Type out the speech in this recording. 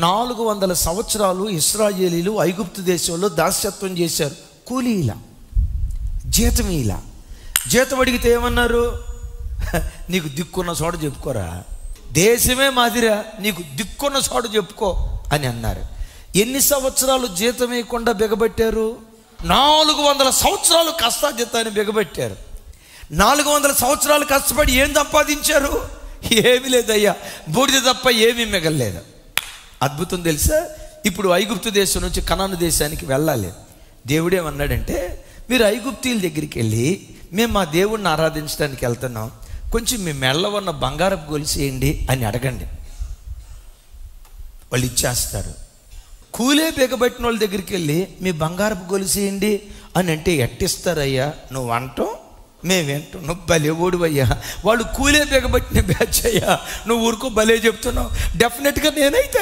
400 సంవత్సరాలు ఇశ్రాయేలీలు ఐగుప్తు దేశంలో దాస్యత్వం చేశారు. కూలీలా, జీతం జీతం అడిగితే ఏమన్నారు? నీకు దిక్కున్న చోట చెప్పుకోరా, దేశమే మాదిరా, నీకు దిక్కున్న చోట చెప్పుకో అని అన్నారు. ఎన్ని సంవత్సరాలు జీతం వేయకుండా బిగబెట్టారు? 400 సంవత్సరాలు కష్టాజితాన్ని బిగబెట్టారు. 400 సంవత్సరాలు కష్టపడి ఏం సంపాదించారు? ఏమీ లేదయ్యా, బూడిద తప్ప ఏమీ మిగలలేదు. అద్భుతం తెలుసా? ఇప్పుడు ఐగుప్తు దేశం నుంచి కనాను దేశానికి వెళ్ళాలి. దేవుడేమన్నాడంటే, మీరు ఐగుప్తీయుల దగ్గరికి వెళ్ళి, మేము మా దేవుణ్ణి ఆరాధించడానికి వెళ్తున్నాం, కొంచెం మీ మెళ్ళ ఉన్న బంగారపు గొలుసేయండి అని అడగండి, వాళ్ళు ఇచ్చేస్తారు. కూలే బిగబట్టిన వాళ్ళ దగ్గరికి వెళ్ళి మీ బంగారపు గొలుసేయండి అని అంటే ఎట్టిస్తారయ్యా? నువ్వు అంటాం, మేము వింటాం, నువ్వు భలే ఓడివయ్యా. వాళ్ళు కూలే బిగబట్టిన బ్యాచ్ అయ్యా, నువ్వు ఊరుకో భలే చెప్తున్నావు. డెఫినెట్గా నేనైతే